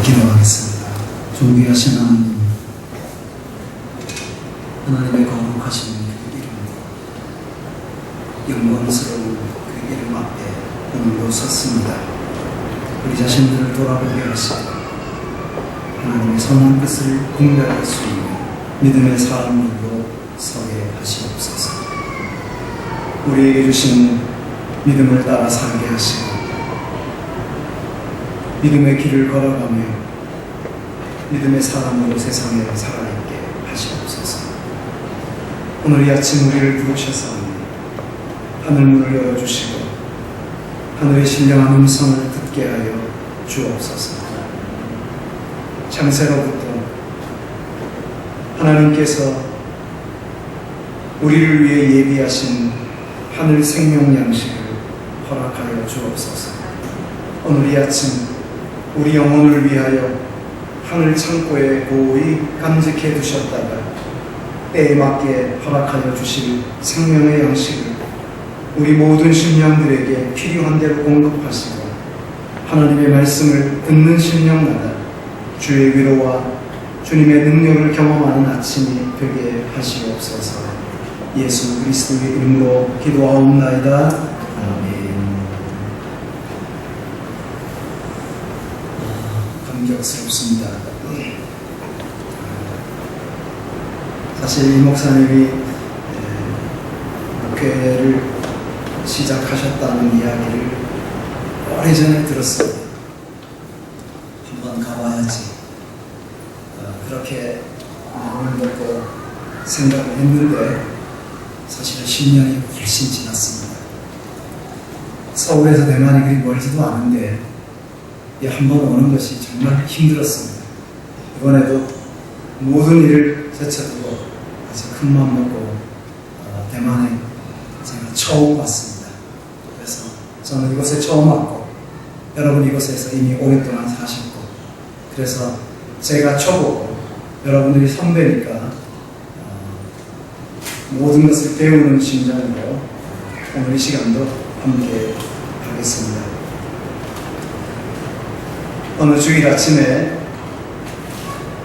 기도하겠습니다. 존귀하신 하나님, 하나님의 거룩하신 그 이름, 영광스러운 그 이름 앞에 오늘도 섰습니다. 우리 자신들을 돌아보게 하시고 하나님의 선한 뜻을 분별할 수 있는 믿음의 사람들로 서게 하시옵소서. 우리에게 주신 믿음을 따라 살게 하시고 믿음의 길을 걸어가며 믿음의 사람으로 세상에 살아있게 하시옵소서. 오늘 이 아침 우리를 부르셔서 하늘문을 열어주시고 하늘의 신령한 음성을 듣게 하여 주옵소서. 창세로부터 하나님께서 우리를 위해 예비하신 하늘 생명 양식을 허락하여 주옵소서. 오늘 이 아침 우리 영혼을 위하여 하늘 창고에 고이 간직해 두셨다가 때에 맞게 허락하여 주실 생명의 양식을 우리 모든 심령들에게 필요한 대로 공급하시고 하나님의 말씀을 듣는 심령마다 주의 위로와 주님의 능력을 경험하는 아침이 되게 하시옵소서. 예수 그리스도의 이름으로 기도하옵나이다. 아멘. 감격스럽습니다. 사실 이 목사님이 목회를 시작하셨다는 이야기를 오래전에 들었습니다. 한번 가봐야지. 그렇게 마음을 먹고 생각을 했는데 사실은 10년이 훨씬 지났습니다. 서울에서 대만이 그리 멀지도 않은데 한 번 오는 것이 정말 힘들었습니다. 이번에도 모든 일을 제쳐두고 아주 큰맘 먹고 대만에 제가 처음 왔습니다. 그래서 저는 이곳에 처음 왔고 여러분 이곳에서 이미 오랫동안 사셨고 그래서 제가 초보고 여러분들이 선배니까 모든 것을 배우는 심정으로 오늘 이 시간도 함께 하겠습니다. 어느 주일 아침에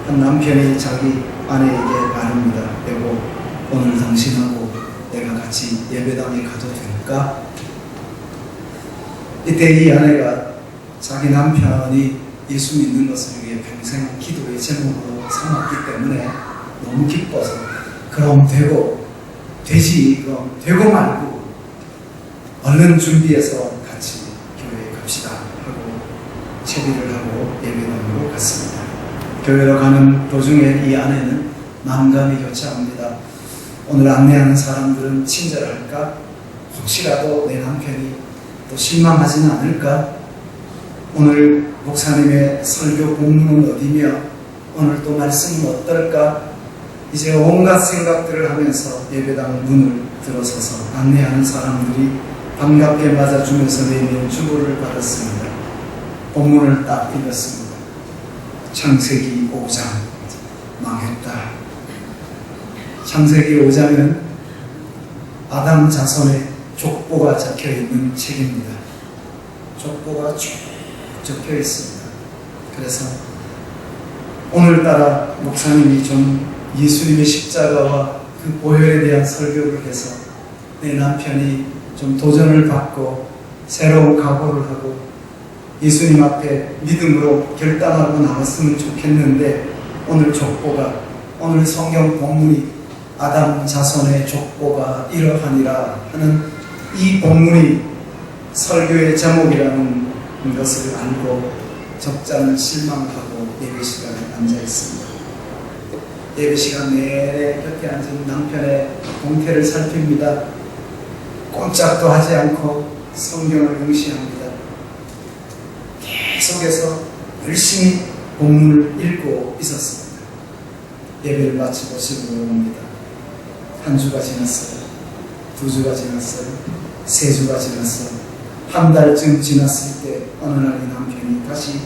한 남편이 자기 아내에게 말합니다. 여보, 오늘 당신하고 내가 같이 예배당에 가도 될까? 이때 이 아내가 자기 남편이 예수 믿는 것을 위해 평생 기도의 제목으로 삼았기 때문에 너무 기뻐서 그럼 되지 그럼 되고 말고 얼른 준비해서 같이 교회에 갑시다 하고 채비를 하고 예배당으로 갔습니다. 교회로 가는 도중에 이 아내는 만감이 교차합니다. 오늘 안내하는 사람들은 친절할까? 혹시라도 내 남편이 또 실망하지는 않을까? 오늘 목사님의 설교 본문은 어디며 오늘 또 말씀은 어떨까? 이제 온갖 생각들을 하면서 예배당 문을 들어서서 안내하는 사람들이 반갑게 맞아주면서 내미는 주보를 받았습니다. 본문을 딱 읽었습니다. 창세기 5장 망했다. 창세기 5장은 아담 자손의 족보가 적혀있는 책입니다. 족보가 쭉 적혀 있습니다. 그래서 오늘따라 목사님이 좀 예수님의 십자가와 그 보혈에 대한 설교를 해서 내 남편이 좀 도전을 받고 새로운 각오를 하고 예수님 앞에 믿음으로 결단하고 나왔으면 좋겠는데 오늘 족보가 오늘 성경 본문이 아담 자손의 족보가 이러하니라 하는 이 본문이 설교의 제목이라는 것을 알고 적잖은 실망하고 예배 시간에 앉아 있습니다. 예배 시간 내내 곁에 앉은 남편의 동태를 살핍니다. 꼼짝도 하지 않고 성경을 응시합니다. 계속해서 열심히 본문을 읽고 있었습니다. 예배를 마치고 집으로 옵니다. 한 주가 지났어요. 두 주가 지났어요. 세 주가 지났어요. 한 달쯤 지났을 때 어느 날 이 남편이 다시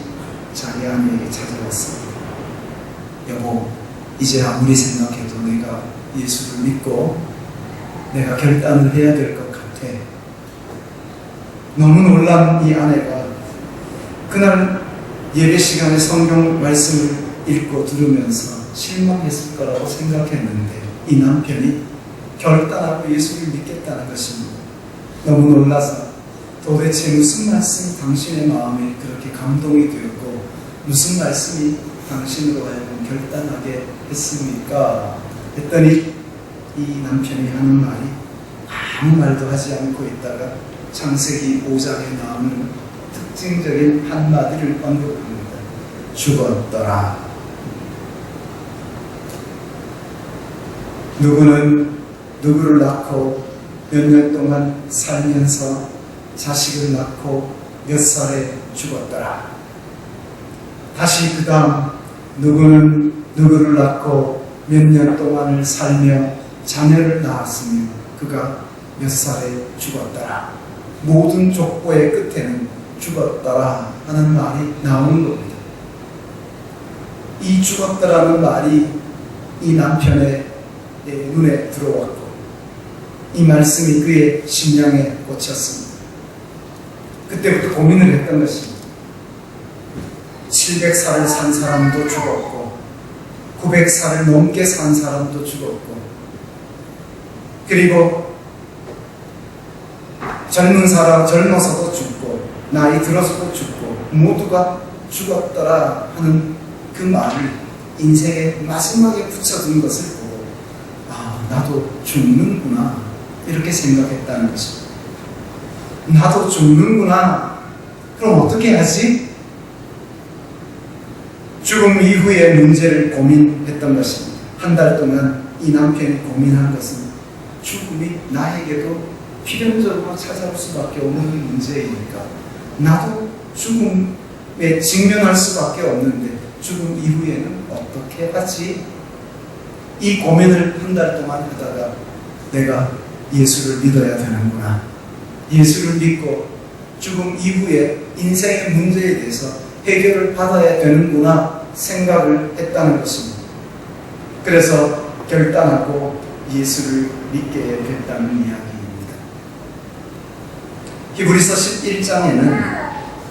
자기 아내에게 찾아왔습니다. 여보, 이제 아무리 생각해도 내가 예수를 믿고 내가 결단을 해야 될 것 같아. 너무 놀란 이 아내가 그날 예배 시간에 성경 말씀을 읽고 들으면서 실망했을 거라고 생각했는데 이 남편이 결단하고 예수를 믿겠다는 것입니다. 너무 놀라서 도대체 무슨 말씀이 당신의 마음에 그렇게 감동이 되었고 무슨 말씀이 당신으로 하여금 결단하게 했습니까? 했더니 이 남편이 하는 말이 아무 말도 하지 않고 있다가 창세기 5장에 나오는 특징적인 한마디를 언급합니다. 죽었더라. 누구는 누구를 낳고 몇 년 동안 살면서 자식을 낳고 몇 살에 죽었더라. 다시 그 다음 누구는 누구를 낳고 몇 년 동안을 살며 자녀를 낳았으며 그가 몇 살에 죽었더라. 모든 족보의 끝에는 죽었더라 하는 말이 나오는 겁니다. 이 죽었더라는 말이 이 남편의 눈에 들어왔고 이 말씀이 그의 심령에 꽂혔습니다. 그때부터 고민을 했던 것입니다. 700살을 산 사람도 죽었고 900살을 넘게 산 사람도 죽었고 그리고 젊은 사람 젊어서도 죽고 나이 들어서도 죽고 모두가 죽었더라 하는 그 말을 인생의 마지막에 붙여둔 것을 보고 나도 죽는구나 이렇게 생각했다는 것입니다. 나도 죽는구나. 그럼 어떻게 하지? 죽음 이후의 문제를 고민했던 것입니다. 한 달 동안 이 남편이 고민한 것은 죽음이 나에게도 필연적으로 찾아올 수밖에 없는 문제이니까 나도 죽음에 직면할 수밖에 없는데 죽음 이후에는 어떻게 하지? 이 고민을 한 달 동안 하다가 내가 예수를 믿어야 되는구나. 예수를 믿고 죽음 이후에 인생의 문제에 대해서 해결을 받아야 되는구나 생각을 했다는 것입니다. 그래서 결단하고 예수를 믿게 됐다는 이야기입니다. 히브리서 11장에는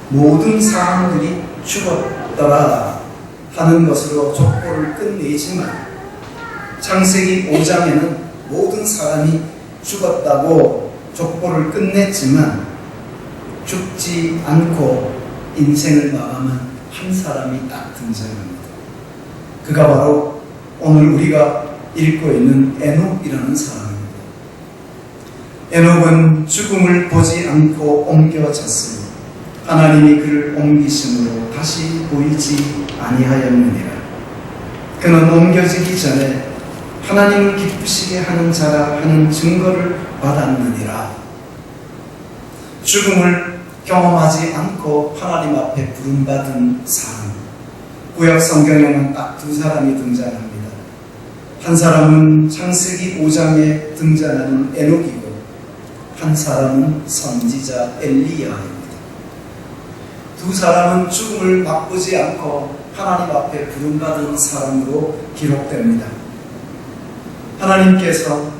모든 사람들이 죽었더라 하는 것으로 족보를 끝내지만 창세기 5장에는 모든 사람이 죽었다고 족보를 끝냈지만 죽지 않고 인생을 마감한 한 사람이 딱 등장합니다. 그가 바로 오늘 우리가 읽고 있는 에녹이라는 사람입니다. 에녹은 죽음을 보지 않고 옮겨졌으니 하나님이 그를 옮기심으로 다시 보이지 아니하였느니라. 그는 옮겨지기 전에 하나님을 기쁘시게 하는 자라 하는 증거를 받았느니라. 죽음을 경험하지 않고 하나님 앞에 부름받은 사람. 구약 성경에는 딱 두 사람이 등장합니다. 한 사람은 창세기 5장에 등장하는 에녹이고 한 사람은 선지자 엘리야입니다. 두 사람은 죽음을 맛보지 않고 하나님 앞에 부름받은 사람으로 기록됩니다. 하나님께서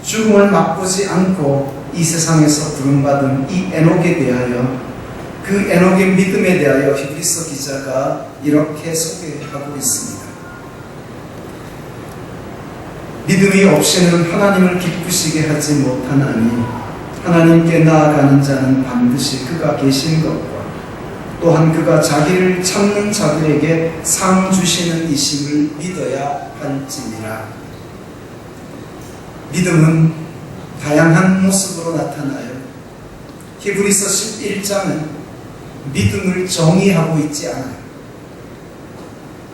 죽음을 맛보지 않고 이 세상에서 부름받은 이 에녹에 대하여 그 에녹의 믿음에 대하여 히브리서 기자가 이렇게 소개하고 있습니다. 믿음이 없이는 하나님을 기쁘시게 하지 못하나니 하나님께 나아가는 자는 반드시 그가 계신 것과 또한 그가 자기를 찾는 자들에게 상 주시는 이심을 믿어야 할지니라. 믿음은 다양한 모습으로 나타나요. 히브리서 11장은 믿음을 정의하고 있지 않아요.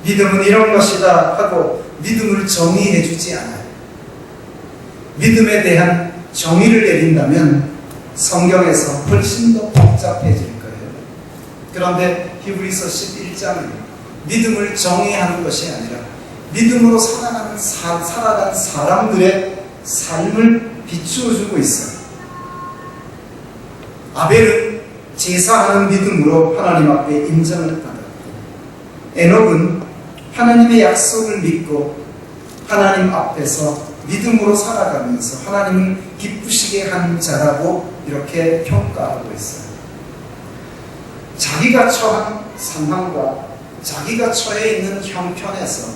믿음은 이런 것이다 하고 믿음을 정의해 주지 않아요. 믿음에 대한 정의를 내린다면 성경에서 훨씬 더 복잡해질 거예요. 그런데 히브리서 11장은 믿음을 정의하는 것이 아니라 믿음으로 살아가는 사람들의 삶을 비추어주고 있어요. 아벨은 제사하는 믿음으로 하나님 앞에 인정을 받았고 에녹은 하나님의 약속을 믿고 하나님 앞에서 믿음으로 살아가면서 하나님을 기쁘시게 하는 자라고 이렇게 평가하고 있어요. 자기가 처한 상황과 자기가 처해 있는 형편에서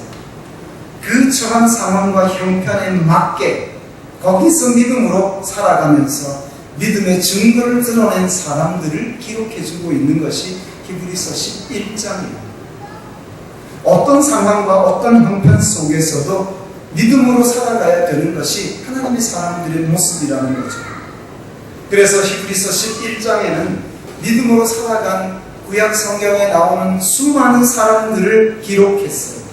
그 처한 상황과 형편에 맞게 거기서 믿음으로 살아가면서 믿음의 증거를 드러낸 사람들을 기록해주고 있는 것이 히브리서 11장입니다. 어떤 상황과 어떤 형편 속에서도 믿음으로 살아가야 되는 것이 하나님의 사람들의 모습이라는 거죠. 그래서 히브리서 11장에는 믿음으로 살아간 구약 성경에 나오는 수많은 사람들을 기록했어요.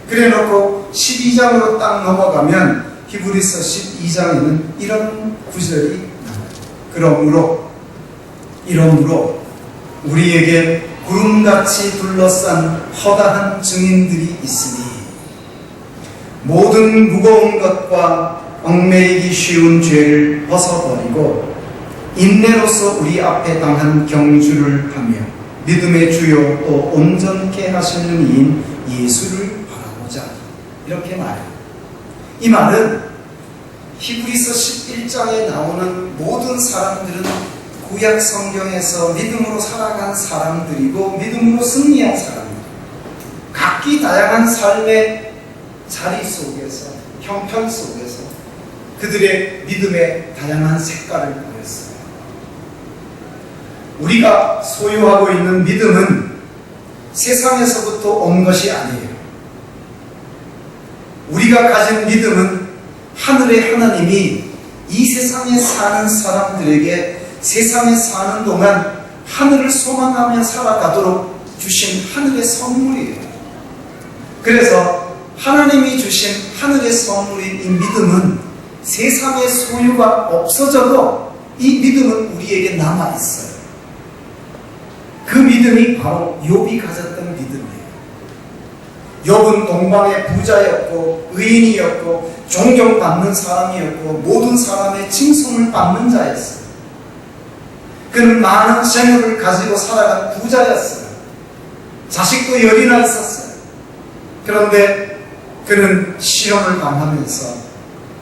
그래 놓고 12장으로 딱 넘어가면 히브리서 12장에는 이런 구절이 나와요. 이러므로 우리에게 구름같이 둘러싼 허다한 증인들이 있으니 모든 무거운 것과 얽매이기 쉬운 죄를 벗어버리고 인내로서 우리 앞에 당한 경주를 하며 믿음의 주요 또 온전케 하시는 이인 예수를 바라보자. 이렇게 말해요. 이 말은 히브리서 11장에 나오는 모든 사람들은 구약 성경에서 믿음으로 살아간 사람들이고 믿음으로 승리한 사람들, 각기 다양한 삶의 자리 속에서, 형편 속에서 그들의 믿음의 다양한 색깔을 보였어요. 우리가 소유하고 있는 믿음은 세상에서부터 온 것이 아니에요. 우리가 가진 믿음은 하늘의 하나님이 이 세상에 사는 사람들에게 세상에 사는 동안 하늘을 소망하며 살아가도록 주신 하늘의 선물이에요. 그래서 하나님이 주신 하늘의 선물인 이 믿음은 세상의 소유가 없어져도 이 믿음은 우리에게 남아있어요. 그 믿음이 바로 욥이 가졌던 믿음이에요. 욥은 동방의 부자였고 의인이었고 존경받는 사람이었고 모든 사람의 칭송을 받는 자였어요. 그는 많은 재물을 가지고 살아간 부자였어요. 자식도 열이나 있었어요. 그런데 그는 시험을 당하면서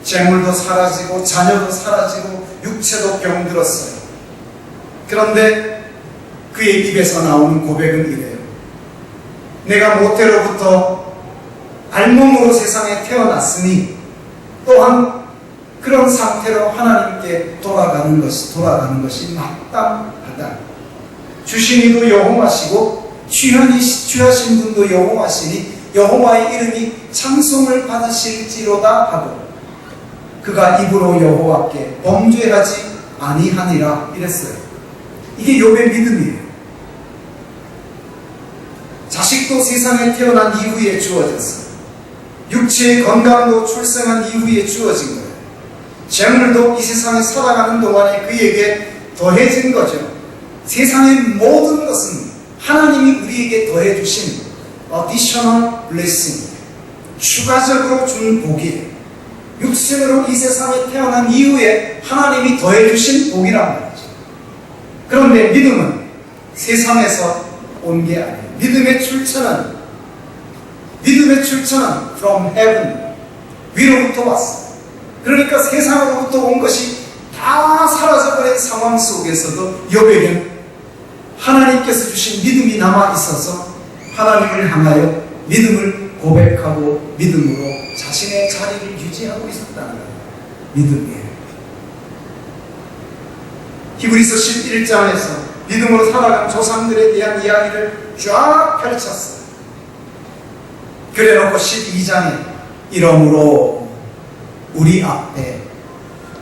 재물도 사라지고 자녀도 사라지고 육체도 병들었어요. 그런데 그의 입에서 나오는 고백은 이래요. 내가 모태로부터 알몸으로 세상에 태어났으니 또한 그런 상태로 하나님께 돌아가는 것이 마땅하다. 주신 이도 여호와시고 취하신 분도 여호와시니 여호와의 이름이 찬송을 받으실지로다 하고 그가 입으로 여호와께 범죄하지 아니하니라 이랬어요. 이게 욥의 믿음이에요. 자식도 세상에 태어난 이후에 주어졌어요. 육체의 건강도 출생한 이후에 주어진 거예요. 재물도 이 세상에 살아가는 동안에 그에게 더해진 거죠. 세상의 모든 것은 하나님이 우리에게 더해주신 additional blessing, 추가적으로 준 복이에요. 육신으로 이 세상에 태어난 이후에 하나님이 더해주신 복이란 말이죠. 그런데 믿음은 세상에서 온 게 아니에요. 믿음의 출처는 from heaven, 위로부터 왔어요. 그러니까 세상으로부터 온 것이 다 사라져버린 상황 속에서도 욥에겐 하나님께서 주신 믿음이 남아있어서 하나님을 향하여 믿음을 고백하고 믿음으로 자신의 자리를 유지하고 있었다는 거예요. 믿음이에요. 히브리서 11장에서 믿음으로 살아간 조상들에 대한 이야기를 쫙 펼쳤어요. 그래놓고 12장에 이러므로 우리 앞에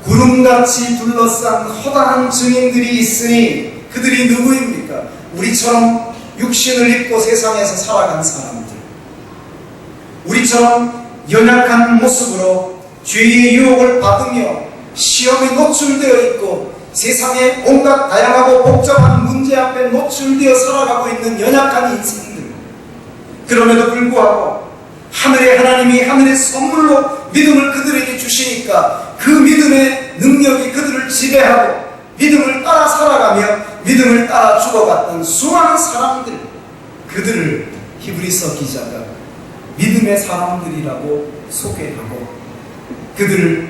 구름같이 둘러싼 허다한 증인들이 있으니 그들이 누구입니까? 우리처럼 육신을 입고 세상에서 살아간 사람들, 우리처럼 연약한 모습으로 죄의 유혹을 받으며 시험에 노출되어 있고 세상의 온갖 다양하고 복잡한 문제 앞에 노출되어 살아가고 있는 연약한 인생들, 그럼에도 불구하고 하늘의 하나님이 하늘의 선물로 믿음을 그들에게 주시니까 그 믿음의 능력이 그들을 지배하고 믿음을 따라 살아가며 믿음을 따라 죽어갔던 수많은 사람들, 그들을 히브리서 기자가 믿음의 사람들이라고 소개하고 그들을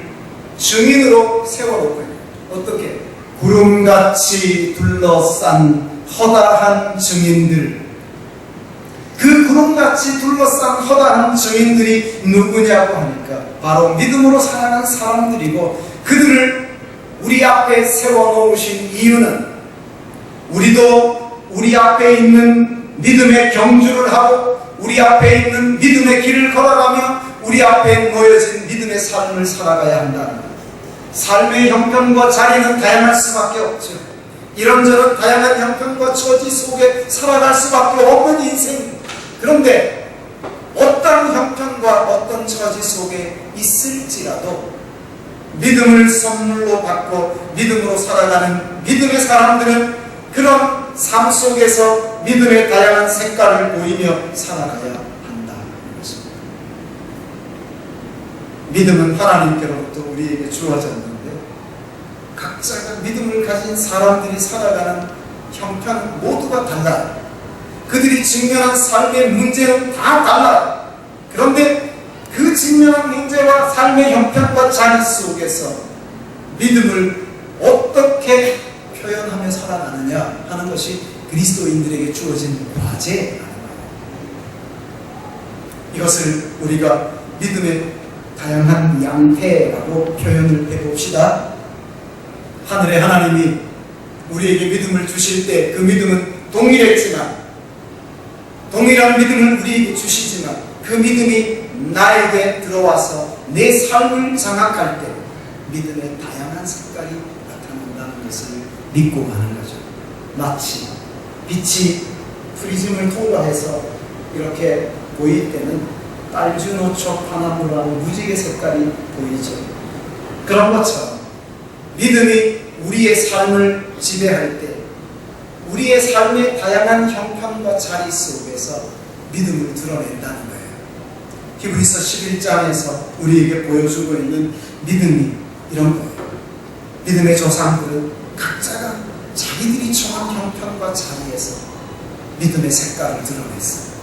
증인으로 세워놓고, 어떻게? 구름같이 둘러싼 허다한 증인들, 그 구름같이 둘러싼 허다한 증인들이 누구냐고 하니까 바로 믿음으로 살아가는 사람들이고, 그들을 우리 앞에 세워놓으신 이유는 우리도 우리 앞에 있는 믿음의 경주를 하고 우리 앞에 있는 믿음의 길을 걸어가며 우리 앞에 놓여진 믿음의 삶을 살아가야 한다는 것. 삶의 형편과 자리는 다양할 수밖에 없죠. 이런저런 다양한 형편과 처지 속에 살아갈 수밖에 없는 인생. 그런데 어떤 형편과 어떤 처지 속에 있을지라도 믿음을 선물로 받고 믿음으로 살아가는 믿음의 사람들은 그런 삶 속에서 믿음의 다양한 색깔을 보이며 살아가야 한다는 것입니다. 믿음은 하나님께로부터 우리에게 주어졌는데 각자가 믿음을 가진 사람들이 살아가는 형편은 모두가 달라요. 그들이 직면한 삶의 문제는 다 달라요. 그런데 그 직면한 문제와 삶의 형편과 자리 속에서 믿음을 어떻게 표현하며 살아가느냐 하는 것이 그리스도인들에게 주어진 과제라는 거예요. 이것을 우리가 믿음의 다양한 양태라고 표현을 해봅시다. 하늘의 하나님이 우리에게 믿음을 주실 때 그 믿음은 동일했지만, 동일한 믿음을 우리에게 주시지만 그 믿음이 나에게 들어와서 내 삶을 장악할 때 믿음의 다양한 색깔이 나타난다는 것을 믿고 가는 거죠. 마치 빛이 프리즘을 통과해서 이렇게 보일 때는 빨주노초 파나무라고 무지개 색깔이 보이죠. 그런 것처럼 믿음이 우리의 삶을 지배할 때 우리의 삶의 다양한 형편과 자리 속에서 믿음을 드러낸다는 거예요. 히브리서 11장에서 우리에게 보여주고 있는 믿음이 이런 거예요. 믿음의 조상들은 각자가 자기들이 처한 형편과 자리에서 믿음의 색깔을 드러냈어요.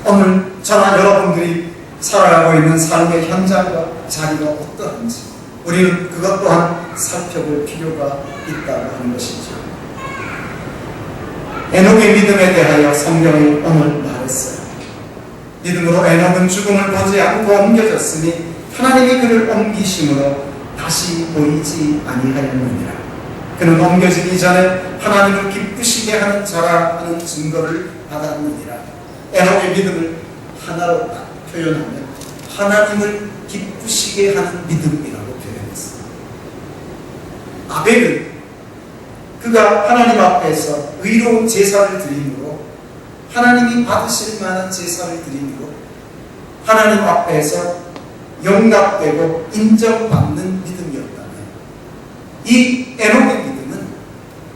오늘 저나 여러분들이 살아가고 있는 삶의 현장과 자리가 어떠한지 우리는 그것 또한 살펴볼 필요가 있다고 하는 것이죠. 에녹의 믿음에 대하여 성경이 오늘 말했어요. 믿음으로 에녹은 죽음을 보지 않고 옮겨졌으니 하나님이 그를 옮기심으로 다시 보이지 아니하였느니라. 그는 옮겨지기 전에 하나님을 기쁘시게 하는 자라 하는 증거를 받았느니라. 에녹의 믿음을 하나로 딱 표현하면 하나님을 기쁘시게 하는 믿음이라고 표현했어요. 아벨은 그가 하나님 앞에서 의로운 제사를 드림으로 하나님이 받으실 만한 제사를 드림으로 하나님 앞에서 용납되고 인정받는 믿음이었다면, 이 에녹의 믿음은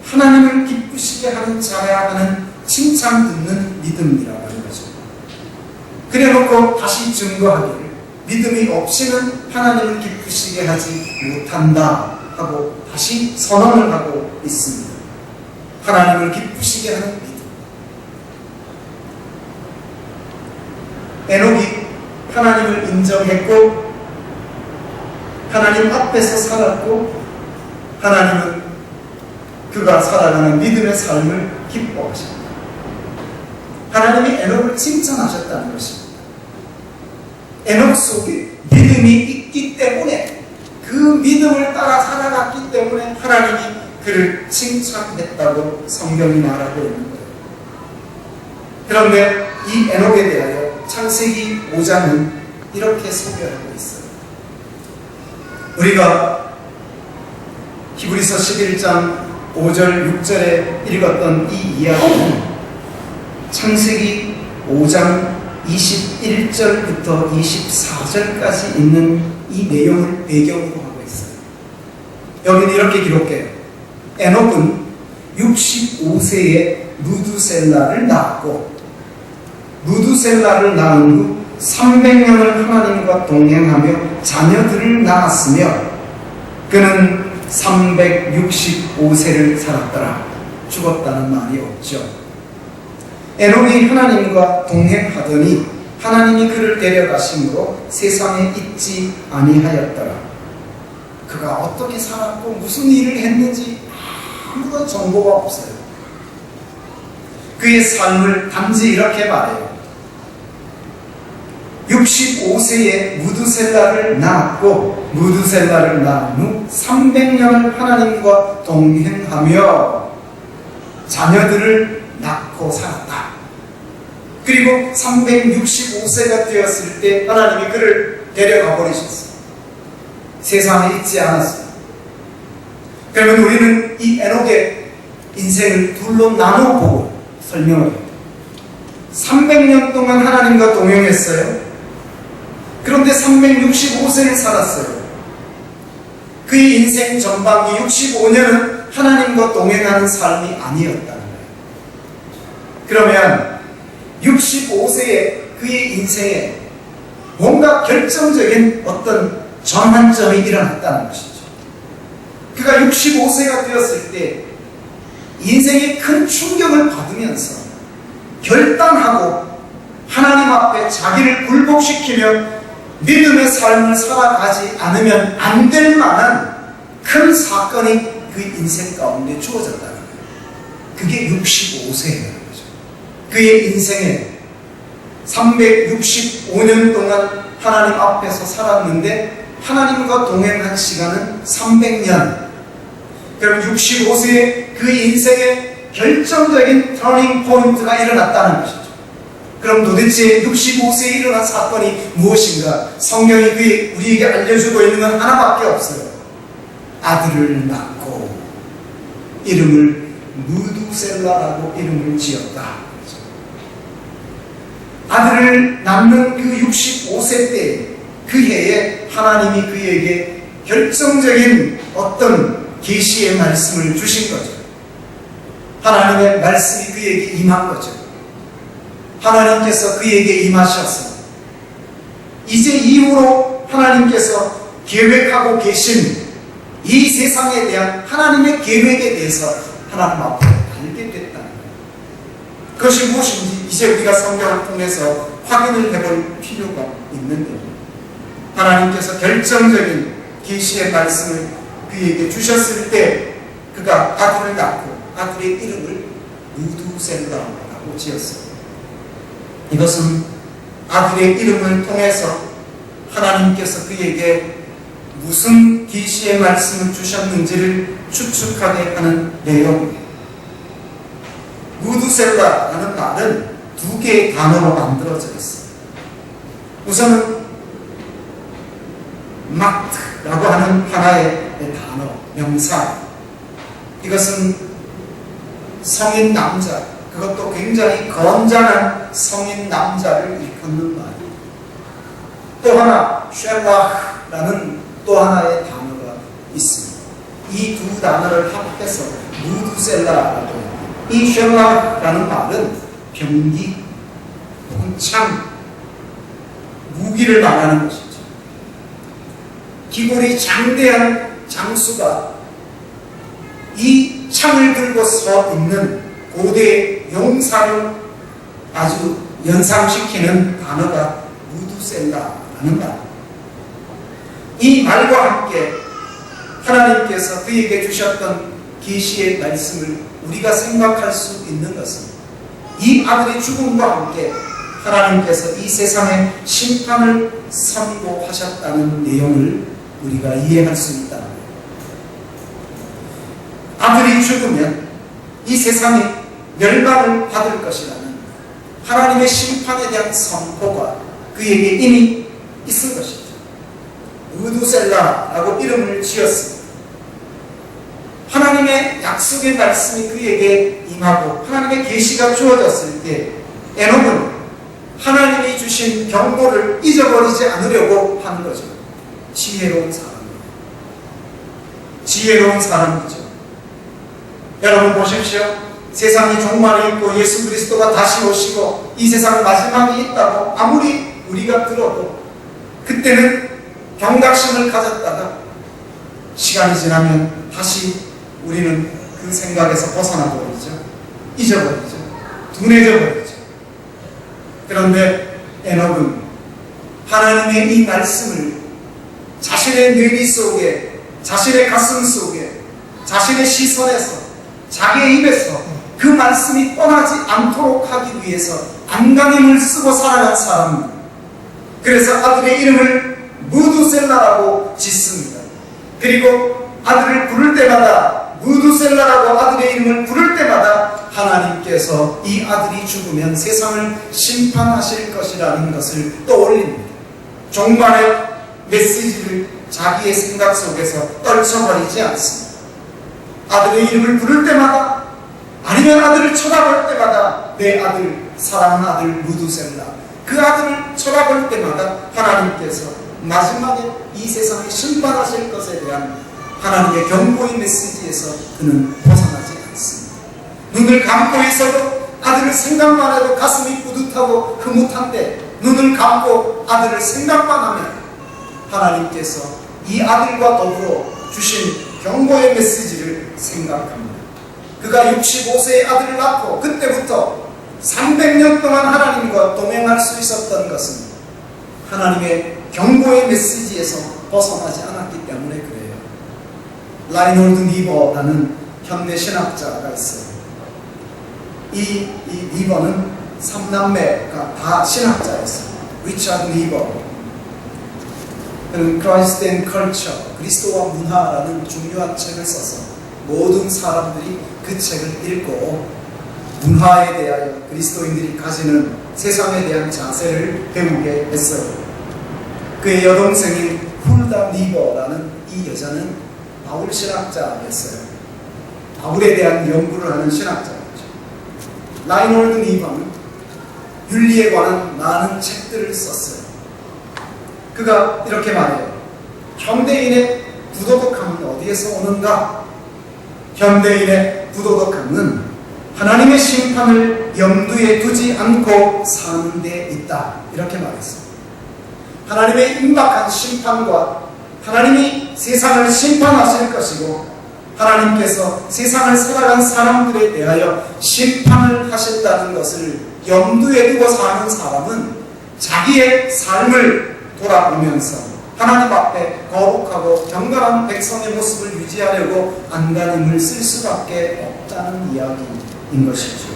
하나님을 기쁘시게 하는 자야 하는 칭찬 듣는 믿음이라고 하는 거죠. 그래놓고 다시 증거하기를 믿음이 없이는 하나님을 기쁘시게 하지 못한다 하고 다시 선언을 하고 있습니다. 하나님을 기쁘시게 하는 믿음. 에녹이 하나님을 인정했고 하나님 앞에서 살았고 하나님은 그가 살아가는 믿음의 삶을 기뻐하십니다. 하나님이 에녹을 칭찬하셨다는 것입니다. 에녹 속에 믿음이 있기 때문에, 그 믿음을 따라 살아갔기 때문에 하나님이 그를 칭찬했다고 성경이 말하고 있는 거예요. 그런데 이 에녹에 대하여 창세기 5장은 이렇게 소개하고 있어요. 우리가 히브리서 11장 5절 6절에 읽었던 이 이야기는 창세기 5장 21절부터 24절까지 있는 이 내용을 배경으로 하고 있어요. 여기는 이렇게 기록해요. 에녹은 65세에 무두셀라를 낳았고, 무두셀라를 낳은 후 300년을 하나님과 동행하며 자녀들을 낳았으며 그는 365세를 살았더라. 죽었다는 말이 없죠. 에녹이 하나님과 동행하더니 하나님이 그를 데려가심으로 세상에 있지 아니하였더라. 그가 어떻게 살았고 무슨 일을 했는지 아무런 정보가 없어요. 그의 삶을 단지 이렇게 말해요. 65세에 무두셀라를 낳았고 무두셀라를 낳은 후 300년을 하나님과 동행하며 자녀들을 낳고 살았다. 그리고 365세가 되었을 때 하나님이 그를 데려가 버리셨어요. 세상에 있지 않았어요. 그러면 우리는 이 에녹의 인생을 둘로 나눠보고 설명을 해요. 300년 동안 하나님과 동행했어요. 그런데 365세를 살았어요. 그의 인생 전반기 65년은 하나님과 동행하는 삶이 아니었다는 거예요. 그러면 65세의 그의 인생에 뭔가 결정적인 어떤 전환점이 일어났다는 것이죠. 그가 65세가 되었을 때 인생의 큰 충격을 받으면서 결단하고 하나님 앞에 자기를 굴복시키며 믿음의 삶을 살아가지 않으면 안 될 만한 큰 사건이 그 인생 가운데 주어졌다는 거예요. 그게 65세라는 거죠. 그의 인생에 365년 동안 하나님 앞에서 살았는데 하나님과 동행한 시간은 300년. 그럼 65세에 그 인생에 결정적인 터닝 포인트가 일어났다는 것이죠. 그럼 도대체 65세에 일어난 사건이 무엇인가? 성경이 우리에게 알려주고 있는 건 하나밖에 없어요. 아들을 낳고 이름을 무두셀라라고 이름을 지었다. 아들을 낳는 그 65세 때 그 해에 하나님이 그에게 결정적인 어떤 계시의 말씀을 주신 거죠. 하나님의 말씀이 그에게 임한 거죠. 하나님께서 그에게 임하셔서 이제 이후로 하나님께서 계획하고 계신 이 세상에 대한 하나님의 계획에 대해서 하나님 앞에 알게 됐다는 거예요. 그것이 무엇인지 이제 우리가 성경을 통해서 확인을 해볼 필요가 있는데, 하나님께서 결정적인 계시의 말씀을 그에게 주셨을 때 그가 아들을 낳고 아들의 이름을 무두셀라라고 지었습니다. 이것은 아들의 이름을 통해서 하나님께서 그에게 무슨 계시의 말씀을 주셨는지를 추측하게 하는 내용입니다. 무두셀라라는 말은 두 개의 단어로 만들어져 있습니다. 우선은 마트라고 하는 하나의 단어, 명사. 이것은 성인 남자, 그것도 굉장히 건장한 성인 남자를 일컫는 말이에요. 또 하나, 쉘라라는 또 하나의 단어가 있습니다. 이 두 단어를 합해서 무두셀라라고 해요. 이 쉘라라는 말은 병기 혹은 창, 무기를 말하는 것이죠. 기골이 장대한 장수가 이 창을 들고 서 있는 고대 용사를 아주 연상시키는 단어가 무두셀라라는 말. 이 말과 함께 하나님께서 그에게 주셨던 계시의 말씀을 우리가 생각할 수 있는 것은 이 아들의 죽음과 함께 하나님께서 이 세상에 심판을 선고하셨다는 내용을 우리가 이해할 수 있다. 아들이 죽으면 이 세상이 멸망을 받을 것이라는 하나님의 심판에 대한 선포가 그에게 이미 있을 것이죠. 무두셀라라고 이름을 지었습니다. 하나님의 약속의 말씀이 그에게 임하고 하나님의 계시가 주어졌을 때 에녹은 하나님이 주신 경고를 잊어버리지 않으려고 하는 거죠. 지혜로운 사람이에요. 지혜로운 사람이죠. 여러분 보십시오. 세상이 종말이 있고 예수 그리스도가 다시 오시고 이 세상 마지막이 있다고 아무리 우리가 들어도 그때는 경각심을 가졌다가 시간이 지나면 다시 우리는 그 생각에서 벗어나 버리죠. 잊어버리죠. 둔해져 버리죠. 그런데 에녹은 하나님의 이 말씀을 자신의 뇌리 속에 자신의 가슴 속에, 자신의 시선에서, 자기의 입에서 그 말씀이 떠나지 않도록 하기 위해서 안간힘을 쓰고 살아간 사람입니다. 그래서 아들의 이름을 무두셀라라고 짓습니다. 그리고 아들을 부를 때마다, 무두셀라라고 아들의 이름을 부를 때마다 하나님께서 이 아들이 죽으면 세상을 심판하실 것이라는 것을 떠올립니다. 종말의 메시지를 자기의 생각 속에서 떨쳐버리지 않습니다. 아들의 이름을 부를 때마다, 아니면 아들을 쳐다볼 때마다 내 아들, 사랑하는 아들 무두셀라, 그 아들을 쳐다볼 때마다 하나님께서 마지막에 이 세상을 심판하실 것에 대한 하나님의 경고의 메시지에서 그는 벗어나지 않습니다. 눈을 감고 있어도 아들을 생각만 해도 가슴이 뿌듯하고 흐뭇한데, 눈을 감고 아들을 생각만 하면 하나님께서 이 아들과 더불어 주신 경고의 메시지를 생각합니다. 그가 65세의 아들을 낳고 그때부터 300년 동안 하나님과 동행할 수 있었던 것은 하나님의 경고의 메시지에서 벗어나지 않았기 때문에 그래요. 라이놀드 니버라는 현대 신학자가 있어요. 이 니버는 3남매가 다 신학자였어요. 리차드 니버, 그는 크라이스트 앤 컬처, 그리스도와 문화라는 중요한 책을 써서 모든 사람들이 그 책을 읽고 문화에 대하여 그리스도인들이 가지는 세상에 대한 자세를 배우게 했어요. 그의 여동생인 훌다 니버라는 이 여자는 바울 신학자였어요. 바울에 대한 연구를 하는 신학자였죠. 라이놀드 니버는 윤리에 관한 많은 책들을 썼어요. 그가 이렇게 말해요. 현대인의 부도덕함은 어디에서 오는가? 현대인의 부도덕함은 하나님의 심판을 염두에 두지 않고 사는 데 있다. 이렇게 말했어요. 하나님의 임박한 심판과 하나님이 세상을 심판하실 것이고 하나님께서 세상을 살아간 사람들에 대하여 심판을 하신다는 것을 염두에 두고 사는 사람은 자기의 삶을 돌아보면서 하나님 앞에 거룩하고 경건한 백성의 모습을 유지하려고 안간힘을 쓸 수밖에 없다는 이야기인 것이죠.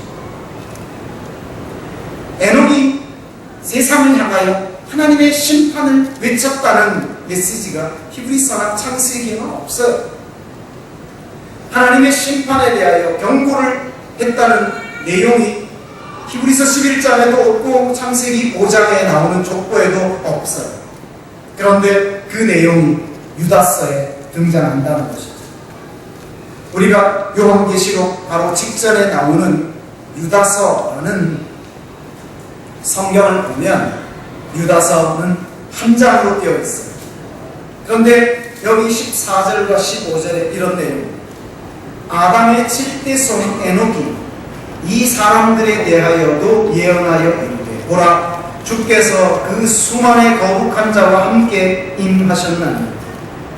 에녹이 세상을 향하여 하나님의 심판을 외쳤다는 메시지가 히브리서나 창세기에는 없어요. 하나님의 심판에 대하여 경고를 했다는 내용이 히브리서 11장에도 없고 창세기 5장에 나오는 족보에도 없어요. 그런데 그 내용이 유다서에 등장한다는 것이죠. 우리가 요한계시록 바로 직전에 나오는 유다서라는 성경을 보면 유다서는 한 장으로 되어 있어요. 그런데 여기 14절과 15절에 이런 내용, 아담의 7대 손인 에녹이 이 사람들에 대하여도 예언하여 이르되 보라, 주께서 그 수만의 거룩한 자와 함께 임하셨나니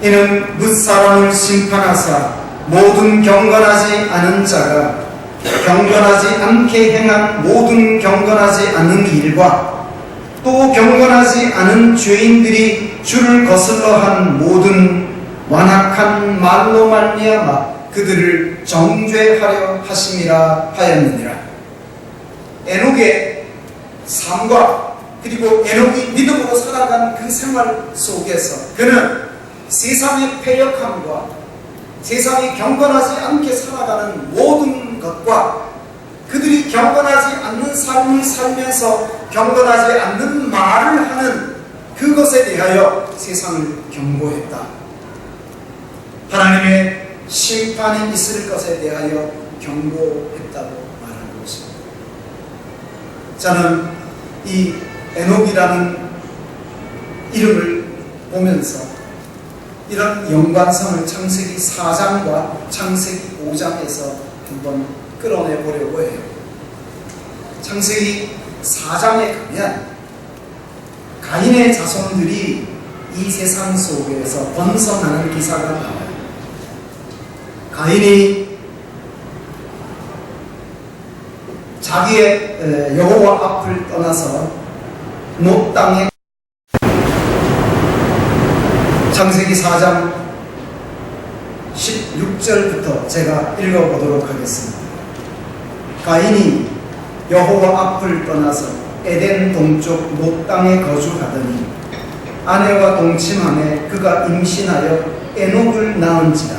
이는 뭇사람을 심판하사 모든 경건하지 않은 자가 경건하지 않게 행한 모든 경건하지 않은 일과 또 경건하지 않은 죄인들이 주를 거슬러 한 모든 완악한 말로 말미암아 그들을 정죄하려 하심이라 하였느니라. 에녹의 삶과 그리고 에녹이 믿음으로 살아간 그 생활 속에서 그는 세상의 패역함과 세상이 경건하지 않게 살아가는 모든 것과 그들이 경건하지 않는 삶을 살면서 경건하지 않는 말을 하는 그것에 대하여 세상을 경고했다. 하나님의 심판이 있을 것에 대하여 경고했다고 말하는 것입니다. 저는 이 에녹이라는 이름을 보면서 이런 연관성을 창세기 4장과 창세기 5장에서 한번 끌어내보려고 해요. 창세기 4장에 가면 가인의 자손들이 이 세상 속에서 번성하는 기사가 나와요. 가인이 자기의 여호와 앞을 떠나서 노 땅에 창세기 4장 16절부터 제가 읽어보도록 하겠습니다. 가인이 여호와 앞을 떠나서 에덴 동쪽 못 땅에 거주하더니 아내와 동침함에 그가 임신하여 에녹을 낳은지라.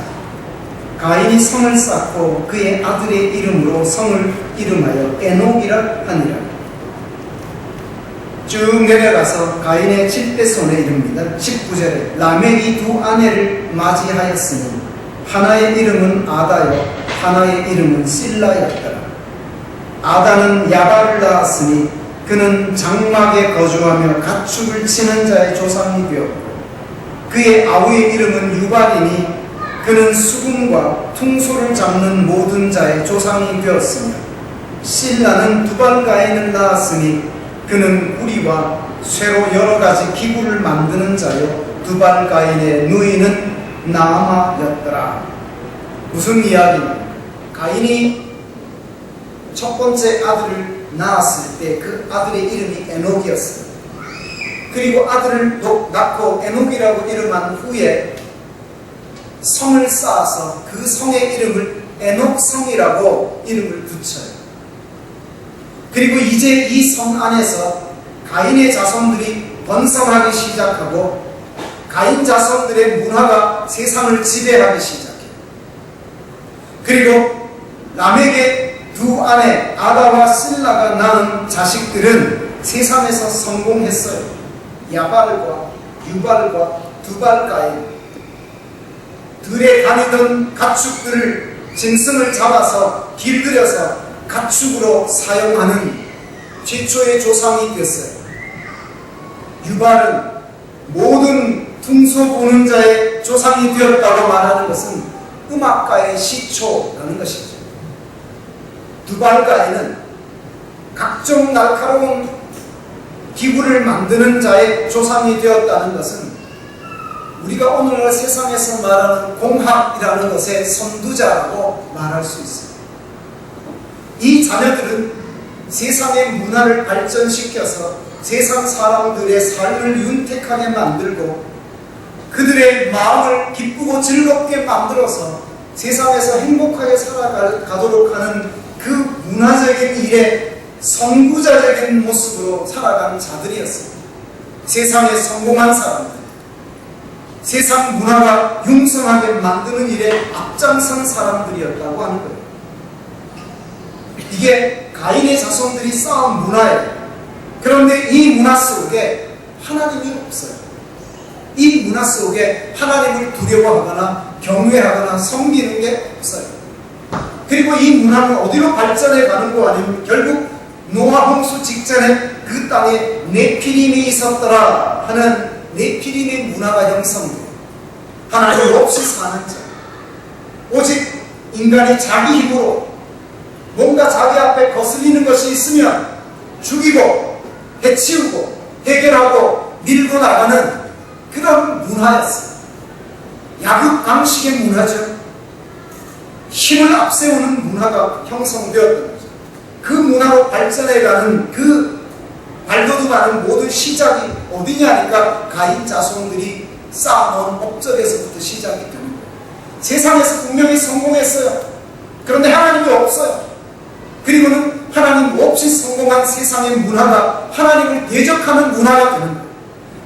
가인이 성을 쌓고 그의 아들의 이름으로 성을 이름하여 에녹이라 하니라. 쭉 내려가서 가인의 7대 손에 이릅니다. 19절에 라멕이 두 아내를 맞이하였으니 하나의 이름은 아다요 하나의 이름은 실라였더라. 아다는 야발을 낳았으니 그는 장막에 거주하며 가축을 치는 자의 조상이 되었고 그의 아우의 이름은 유발이니 그는 수금과 퉁소를 잡는 모든 자의 조상이 되었으며 실라는 두발가인을 낳았으니 그는 우리와 쇠로 여러 가지 기구를 만드는 자요 두발가인의 누이는 나아마였더라. 무슨 이야기냐? 가인이 첫 번째 아들을 낳았을 때 그 아들의 이름이 에녹이었어요. 그리고 아들을 낳고 에녹이라고 이름한 후에 성을 쌓아서 그 성의 이름을 에녹성이라고 이름을 붙여요. 그리고 이제 이 성 안에서 가인의 자손들이 번성하기 시작하고 가인 자손들의 문화가 세상을 지배하기 시작해요. 그리고 라멕의 두 아내 아다와 실라가 낳은 자식들은 세상에서 성공했어요. 야발과 유발과 두발가인 들에 다니던 가축들을 짐승을 잡아서 길들여서 가축으로 사용하는 최초의 조상이 됐어요. 유발은 모든 퉁소 보는 자의 조상이 되었다고 말하는 것은 음악가의 시초라는 것이죠. 두발가인은 각종 날카로운 기구를 만드는 자의 조상이 되었다는 것은 우리가 오늘날 세상에서 말하는 공학이라는 것의 선두자라고 말할 수 있습니다. 이 자녀들은 세상의 문화를 발전시켜서 세상 사람들의 삶을 윤택하게 만들고 그들의 마음을 기쁘고 즐겁게 만들어서 세상에서 행복하게 살아가도록 하는 그 문화적인 일에 선구자적인 모습으로 살아가는 자들이었습니다. 세상에 성공한 사람들, 세상 문화가 융성하게 만드는 일에 앞장선 사람들이었다고 하는 거예요. 이게 가인의 자손들이 쌓은 문화예요. 그런데 이 문화 속에 하나님이 없어요. 이 문화 속에 하나님을 두려워하거나 경외하거나 섬기는 게 없어요. 그리고 이 문화는 어디로 발전해 가는 거 아니면 결국 노아 홍수 직전에 그 땅에 네피림이 있었더라 하는 네피림의 문화가 형성돼요. 하나님 없이 사는 자, 오직 인간이 자기 힘으로 뭔가 자기 앞에 거슬리는 것이 있으면 죽이고 해치우고 해결하고 밀고 나가는 그런 문화였어요. 야극강식의 문화죠. 힘을 앞세우는 문화가 형성되었던 거죠. 그 문화로 발전해가는 그 발돋움하는 모든 시작이 어디냐니까 가인 자손들이 쌓아놓은 업적에서부터 시작이 되는 거예요. 세상에서 분명히 성공했어요. 그런데 하나님이 없어요. 그리고는 하나님 없이 성공한 세상의 문화가 하나님을 대적하는 문화가 되는 거예요.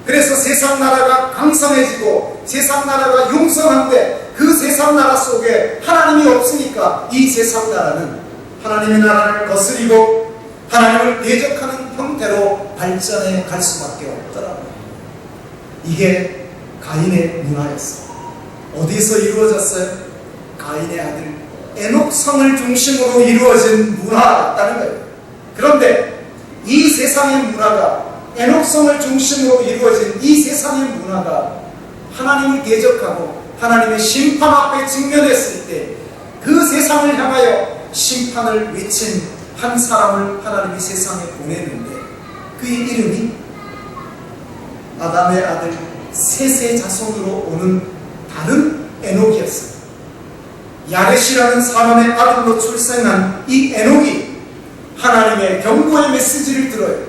그래서 세상 나라가 강성해지고 세상 나라가 융성한데 그 세상 나라 속에 하나님이 없으니까 이 세상 나라는 하나님의 나라를 거스리고 하나님을 대적하는 형태로 발전해 갈 수밖에 없더라고요. 이게 가인의 문화였어요. 어디서 이루어졌어요? 가인의 아들 에녹성을 중심으로 이루어진 문화였다는 거예요. 그런데 이 세상의 문화가 에녹성을 중심으로 이루어진 이 세상의 문화가 하나님을 대적하고 하나님의 심판 앞에 직면했을 때 그 세상을 향하여 심판을 외친 한 사람을 하나님이 세상에 보냈는데 그의 이름이 아담의 아들 셋의 자손으로 오는 다른 에녹이었어요. 야렛이라는 사람의 아들로 출생한 이 에녹이 하나님의 경고의 메시지를 들어요.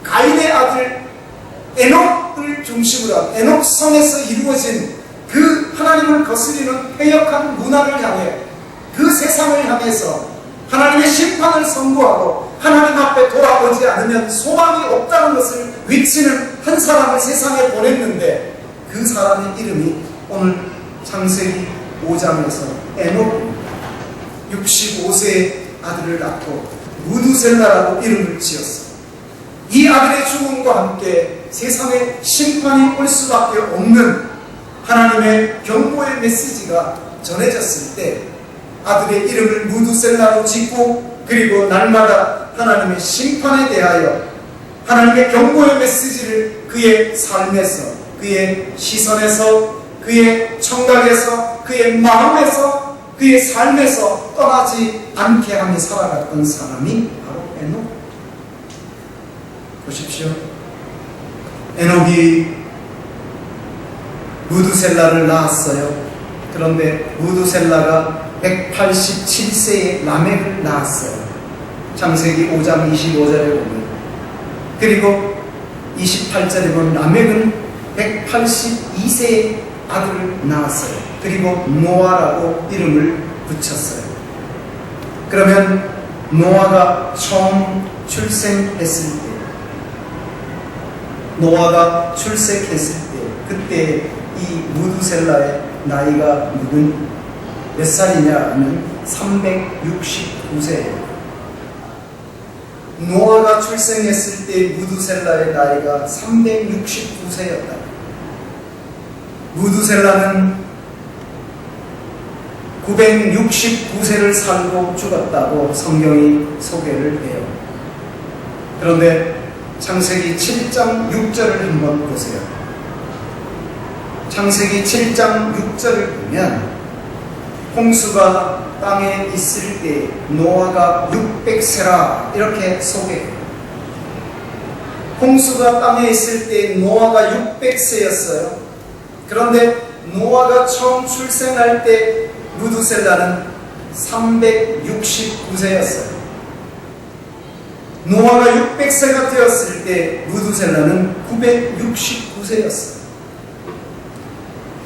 가인의 아들 에녹을 중심으로 한 에녹성에서 이루어진 그 하나님을 거스리는 패역한 문화를 향해 그 세상을 향해서 하나님의 심판을 선고하고 하나님 앞에 돌아오지 않으면 소망이 없다는 것을 외치는 한 사람을 세상에 보냈는데 그 사람의 이름이 오늘 창세기 5장에서 에녹입니다. 65세의 아들을 낳고 무두셀라라고 이름을 지었습니다. 이 아들의 죽음과 함께 세상에 심판이 올 수밖에 없는 하나님의 경고의 메시지가 전해졌을 때 아들의 이름을 무두셀라로 짓고 그리고 날마다 하나님의 심판에 대하여 하나님의 경고의 메시지를 그의 삶에서 그의 시선에서 그의 청각에서 그의 마음에서 그의 삶에서 떠나지 않게 하며 살아갔던 사람이 바로 에녹. 보십시오. 에녹이 무두셀라를 낳았어요. 그런데 무두셀라가 187세에 라멕을 낳았어요. 창세기 5장 25절에 보면. 그리고 28절에 보면 라멕은 182세의 아들을 낳았어요. 그리고 노아라고 이름을 붙였어요. 그러면 노아가 처음 출생했을 때, 노아가 출생했을 때, 그때 이 무두셀라의 나이가 몇 살이냐 하면 369세예요. 노아가 출생했을 때 무두셀라의 나이가 369세였다. 무두셀라는 969세를 살고 죽었다고 성경이 소개를 해요. 그런데 창세기 7장 6절을 한번 보세요. 창세기 7장 6절을 보면 홍수가 땅에 있을 때 노아가 600세라 이렇게 소개해요. 홍수가 땅에 있을 때 노아가 600세였어요. 그런데 노아가 처음 출생할 때 무두셀라는 369세였어요. 노아가 600세가 되었을 때 무두셀라는 969세였어요.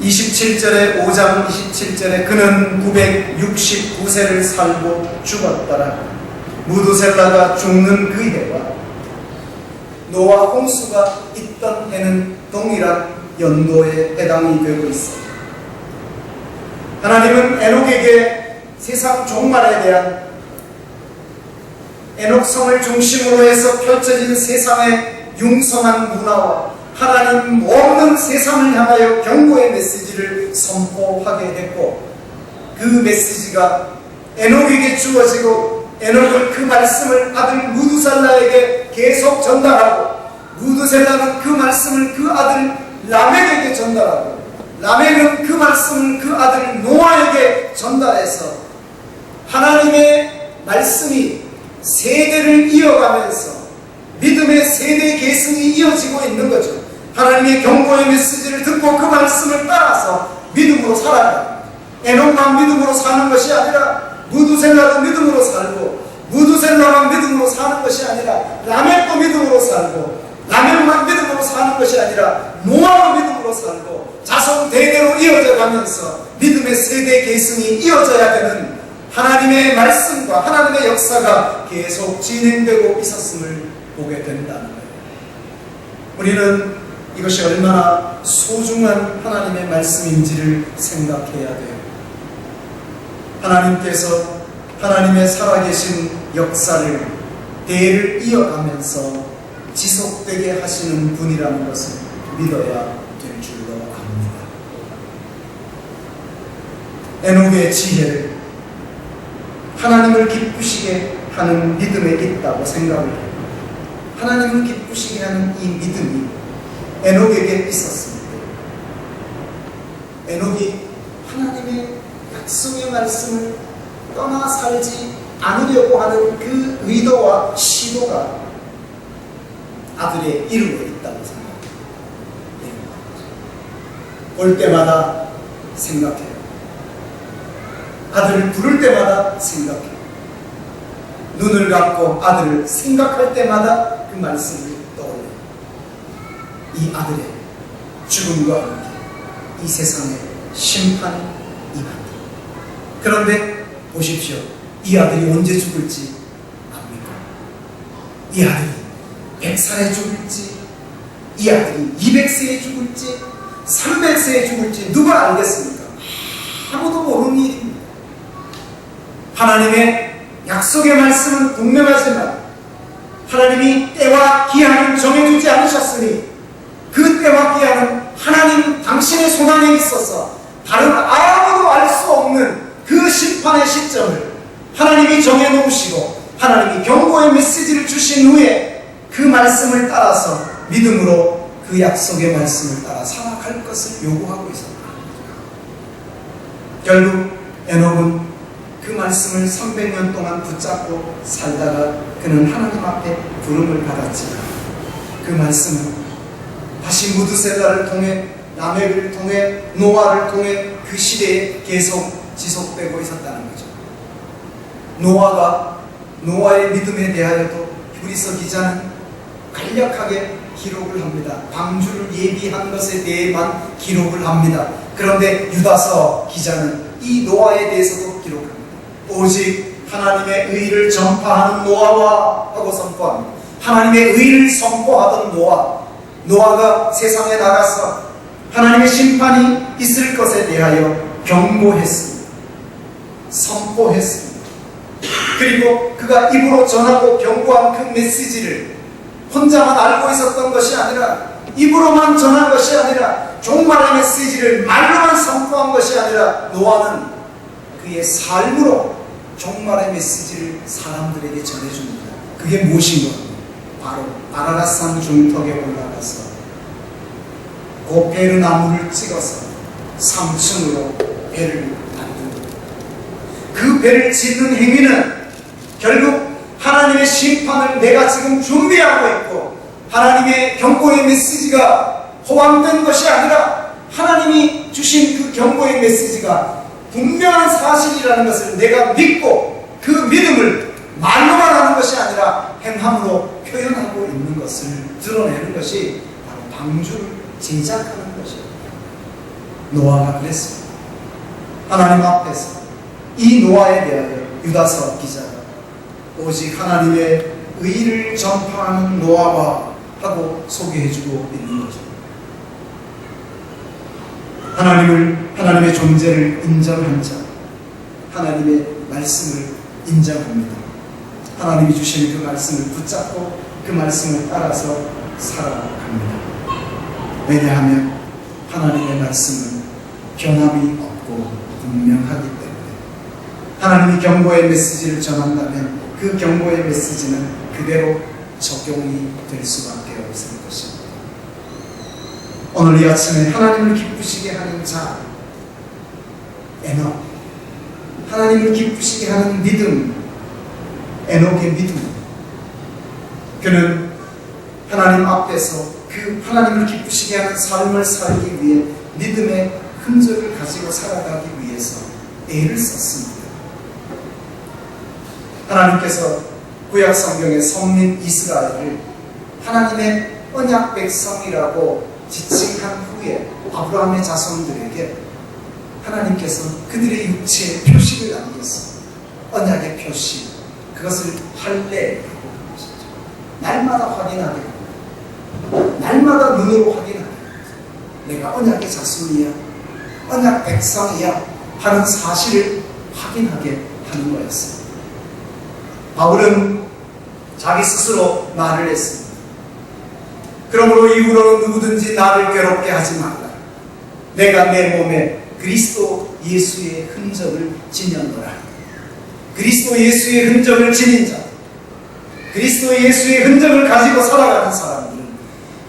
27절에 5장 27절에 그는 969세를 살고 죽었더라. 무두셀라가 죽는 그 해와 노아 홍수가 있던 해는 동일한 연도에 해당이 되고 있습니다. 하나님은 에녹에게 세상 종말에 대한 에녹성을 중심으로 해서 펼쳐진 세상의 융성한 문화와 하나님 없는 세상을 향하여 경고의 메시지를 선포하게 했고 그 메시지가 에녹에게 주어지고 에녹은 그 말씀을 아들 무두셀라에게 계속 전달하고 무두셀라는 그 말씀을 그 아들 라멕에게 전달하고 라멕은 그 말씀을 그 아들 노아에게 전달해서 하나님의 말씀이 세대를 이어가면서 믿음의 세대 계승이 이어지고 있는 거죠. 하나님의 경고의 메시지를 듣고 그 말씀을 따라서 믿음으로 살아요. 에녹만 믿음으로 사는 것이 아니라 무두셀라도 믿음으로 살고 무두셀라만 믿음으로 사는 것이 아니라 라멕도 믿음으로 살고 라멕만 믿음으로 사는 것이 아니라 노아도 믿음으로 살고 자손 대대로 이어져 가면서 믿음의 세대 계승이 이어져야 되는 하나님의 말씀과 하나님의 역사가 계속 진행되고 있었음을 보게 된다는 거예요. 우리는 이것이 얼마나 소중한 하나님의 말씀인지를 생각해야 돼요. 하나님께서 하나님의 살아계신 역사를 대를 이어가면서 지속되게 하시는 분이라는 것을 믿어야 될 줄로 압니다. 에녹의 지혜를 하나님을 기쁘시게 하는 믿음에 있다고 생각을 해요. 하나님을 기쁘시게 하는 이 믿음이 에녹에게 있었습니다. 에녹이 하나님의 약속의 말씀을 떠나 살지 않으려고 하는 그 의도와 시도가 아들의 이름에 있다고 생각해요. 올 때마다 생각해요. 아들을 부를 때마다 생각해요. 눈을 감고 아들을 생각할 때마다 그 말씀을 떠올려요. 이 아들의 죽음과 함께 이 세상에 심판이 임한다. 그런데 보십시오. 이 아들이 언제 죽을지 압니까? 이 아들이 100살에 죽을지, 이 아들이 200세에 죽을지, 300세에 죽을지 누가 알겠습니까? 아무도 모르는 일입니다. 하나님의 약속의 말씀은 분명하지만 하나님이 때와 기한을 정해주지 않으셨으니 그 때와 기한은 하나님 당신의 손안에 있어서 다른 아무도 알 수 없는 그 심판의 시점을 하나님이 정해놓으시고 하나님이 경고의 메시지를 주신 후에 그 말씀을 따라서 믿음으로 그 약속의 말씀을 따라 살아갈 것을 요구하고 있었다. 결국 에녹은 그 말씀을 300년 동안 붙잡고 살다가 그는 하나님 앞에 부름을 받았지만 그 말씀은 다시 무드셀라를 통해 라멕을 통해 노아를 통해 그 시대에 계속 지속되고 있었다는 거죠. 노아의 믿음에 대하여도 히브리서 기자는 간략하게 기록을 합니다. 방주를 예비한 것에 대해만 기록을 합니다. 그런데 유다서 기자는 이 노아에 대해서도 기록합니다. 오직 하나님의 의를 전파하는 노아와 하고 선포합니다. 하나님의 의를 선포하던 노아가 세상에 나가서 하나님의 심판이 있을 것에 대하여 경고했습니다. 선포했습니다. 그리고 그가 입으로 전하고 경고한 그 메시지를 혼자만 알고 있었던 것이 아니라, 입으로만 전한 것이 아니라, 종말의 메시지를 말로만 선포한 것이 아니라, 노아는 그의 삶으로 종말의 메시지를 사람들에게 전해줍니다. 그게 무엇인가? 바로 아라랏산 중턱에 올라가서 고페르 나무를 찍어서 3층으로 배를 만듭니다. 그 배를 짓는 행위는 결국 하나님의 심판을 내가 지금 준비하고 있고 하나님의 경고의 메시지가 포함된 것이 아니라 하나님이 주신 그 경고의 메시지가 분명한 사실이라는 것을 내가 믿고 그 믿음을 말로만 하는 것이 아니라 행함으로 표현하고 있는 것을 드러내는 것이 바로 방주를 제작하는 것이에요. 노아가 그랬습니다. 하나님 앞에서 이 노아에 대하여 유다서 기자가 오직 하나님의 의를 전파하는 노아와 하고 소개해주고 있는 거죠. 하나님의 존재를 인정한 자, 하나님의 말씀을 인정합니다. 하나님이 주신 그 말씀을 붙잡고 그 말씀을 따라서 살아갑니다. 왜냐하면 하나님의 말씀은 변함이 없고 분명하기 때문에 하나님이 경고의 메시지를 전한다면 그 경고의 메시지는 그대로 적용이 될 수밖에 없을 것입니다. 오늘 이 아침에 하나님을 기쁘시게 하는 자 에녹, 하나님을 기쁘시게 하는 믿음, 에녹의 믿음, 그는 하나님 앞에서 그 하나님을 기쁘시게 하는 삶을 살기 위해 믿음의 흔적을 가지고 살아가기 위해서 애를 썼습니다. 하나님께서 구약 성경의 성민 이스라엘을 하나님의 언약 백성이라고 지칭한 후에 아브라함의 자손들에게 하나님께서 그들의 육체에 표식을 남겼습니다. 언약의 표시, 그것을 할례라고 하셨죠. 날마다 확인하게 합니다. 날마다 눈으로 확인하게 합니다. 내가 언약의 자손이야, 언약 백성이야 하는 사실을 확인하게 하는 거였습니다. 바울은 자기 스스로 말을 했습니다. 그러므로 이후로는 누구든지 나를 괴롭게 하지 말라. 내가 내 몸에 그리스도 예수의 흔적을 지녔노라. 그리스도 예수의 흔적을 지닌 자, 그리스도 예수의 흔적을 가지고 살아가는 사람들은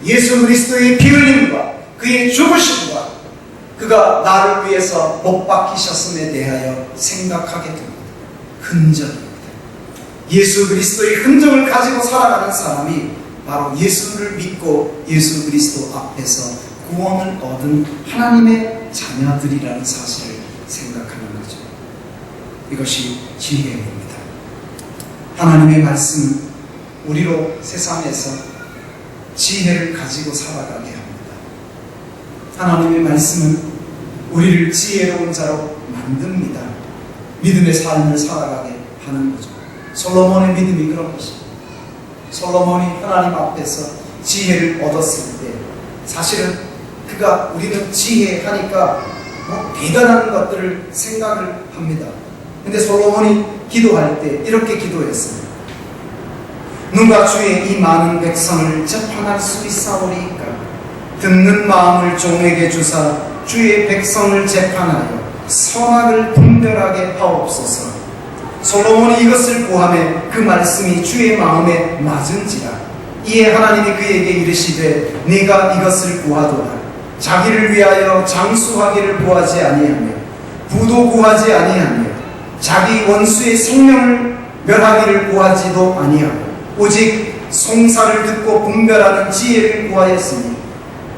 예수 그리스도의 피 흘림과 그의 죽으심과 그가 나를 위해서 못 박히셨음에 대하여 생각하게 됩니다. 흔적입니다. 예수 그리스도의 흔적을 가지고 살아가는 사람이 바로 예수를 믿고 예수 그리스도 앞에서 구원을 얻은 하나님의 자녀들이라는 사실을 생각하는 거죠. 이것이 지혜입니다. 하나님의 말씀은 우리로 세상에서 지혜를 가지고 살아가게 합니다. 하나님의 말씀은 우리를 지혜로운 자로 만듭니다. 믿음의 삶을 살아가게 하는 거죠. 솔로몬의 믿음이 그런 것입니다. 솔로몬이 하나님 앞에서 지혜를 얻었을 때 사실은 그가 우리는 지혜하니까 대단한 것들을 생각을 합니다. 근데 솔로몬이 기도할 때 이렇게 기도했습니다. 누가 주의 이 많은 백성을 재판할 수 있사오리이까? 듣는 마음을 종에게 주사 주의 백성을 재판하여 선악을 분별하게 하옵소서. 솔로몬이 이것을 구하매 그 말씀이 주의 마음에 맞은지라. 이에 하나님이 그에게 이르시되 네가 이것을 구하도다. 자기를 위하여 장수하기를 구하지 아니하며 부도 구하지 아니하며 자기 원수의 생명을 멸하기를 구하지도 아니하고 오직 송사를 듣고 분별하는 지혜를 구하였으니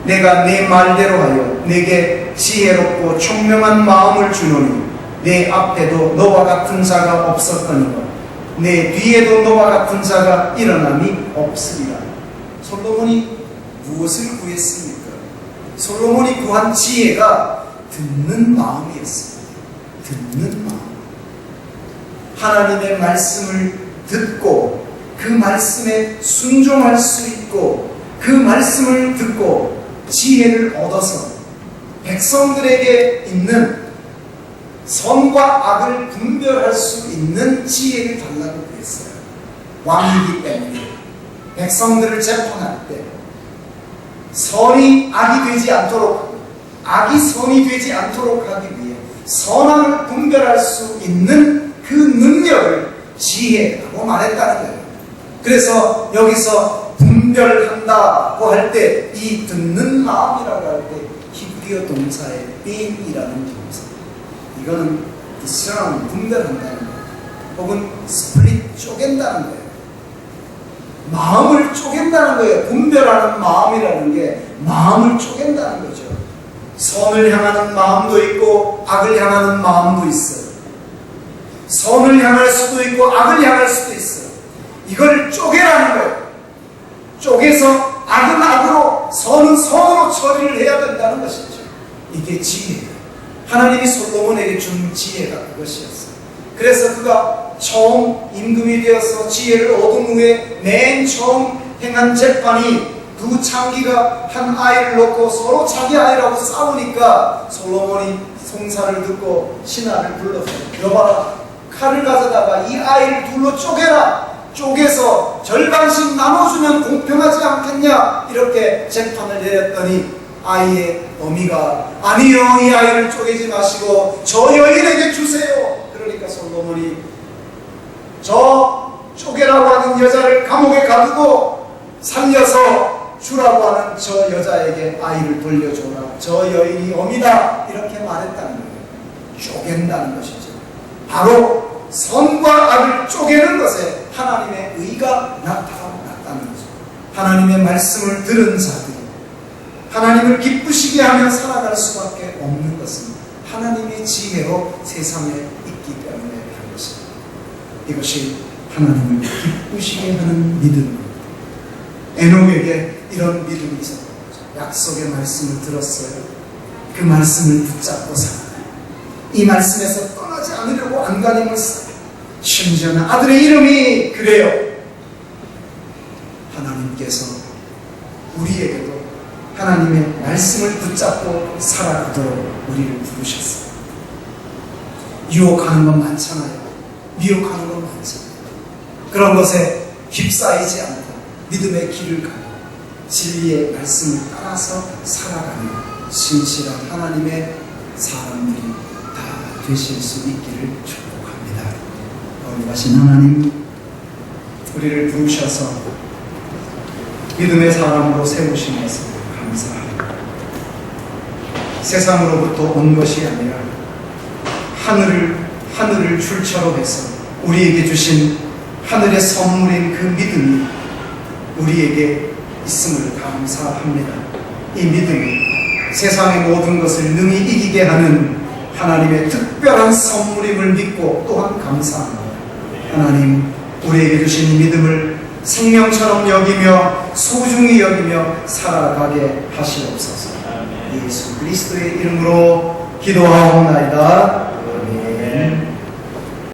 내가 네 말대로 하여 내게 지혜롭고 총명한 마음을 주노니 내 앞에도 너와 같은 자가 없었거니와 내 뒤에도 너와 같은 자가 일어남이 없으리라. 솔로몬이 무엇을 구했습니까? 솔로몬이 구한 지혜가 듣는 마음이었습니다. 듣는 마음. 하나님의 말씀을 듣고 그 말씀에 순종할 수 있고 그 말씀을 듣고 지혜를 얻어서 백성들에게 있는 선과 악을 분별할 수 있는 지혜를 달라고 그랬어요. 왕이기 때문에 백성들을 재판할 때 선이 악이 되지 않도록 악이 선이 되지 않도록 하기 위해 선악을 분별할 수 있는 그 능력을 지혜라고 말했다는 거예요. 그래서 여기서 분별한다고 할 때 이 듣는 마음이라고 할 때 히브리어 동사의 빈이라는 동사, 이거는 discern, 분별한다는 거예요. 혹은 split, 쪼갠다는 거예요. 마음을 쪼갠다는 거예요. 분별하는 마음이라는 게 마음을 쪼갠다는 거죠. 선을 향하는 마음도 있고 악을 향하는 마음도 있어요. 선을 향할 수도 있고 악을 향할 수도 있어요. 이걸 쪼개라는 거예요. 쪼개서 악은 악으로 선은 선으로 처리를 해야 된다는 것이죠. 이게 지혜예요. 하나님이 솔로몬에게 준 지혜가 그것이었어요. 그래서 그가 처음 임금이 되어서 지혜를 얻은 후에 맨 처음 행한 재판이 두 창기가 한 아이를 놓고 서로 자기 아이라고 싸우니까 솔로몬이 송사를 듣고 신하를 불러서 여봐라, 칼을 가져다가 이 아이를 둘로 쪼개라. 쪼개서 절반씩 나눠주면 공평하지 않겠냐, 이렇게 재판을 내렸더니 아이의 어미가 아니요, 이 아이를 쪼개지 마시고 저 여인에게 주세요. 그러니까 솔로몬이 저 쪼개라고 하는 여자를 감옥에 가두고 살려서 주라고 하는 저 여자에게 아이를 돌려줘라. 저 여인이 어미다. 이렇게 말했다는 거예요. 쪼갠다는 것이죠. 바로 선과 악을 쪼개는 것에 하나님의 의가 나타났다는 거죠. 하나님의 말씀을 들은 자들이 하나님을 기쁘시게 하며 살아갈 수밖에 없는 것은 하나님의 지혜로 세상에 있기 때문에 그런 것입니다. 이것이 하나님을 기쁘시게 하는 믿음입니다. 에녹에게 이런 믿음이 있었던 거죠. 약속의 말씀을 들었어요. 그 말씀을 붙잡고 살아요. 이 말씀에서 떠나지 않으려고 안간힘을 써요. 심지어는 아들의 이름이 그래요. 하나님께서 우리에게도 하나님의 말씀을 붙잡고 살아가도록 우리를 부르셨어요. 유혹하는 건 많잖아요. 미혹하는 건 많잖아요. 그런 것에 휩싸이지 않고 믿음의 길을 가고 진리의 말씀을 따라서 살아가는 신실한 하나님의 사람들이 다 되실 수 있기를 축복합니다. 거룩하신 하나님, 우리를 부르셔서 믿음의 사람으로 세우신 것을 감사합니다. 세상으로부터 온 것이 아니라 하늘을 출처로 해서 우리에게 주신 하늘의 선물인 그 믿음이 우리에게 있음을 감사합니다. 이 믿음이 세상의 모든 것을 능히 이기게 하는 하나님의 특별한 선물임을 믿고 또한 감사합니다. 하나님, 우리에게 주신 이 믿음을 생명처럼 여기며 소중히 여기며 살아가게 하시옵소서. 예수 그리스도의 이름으로 기도하옵나이다.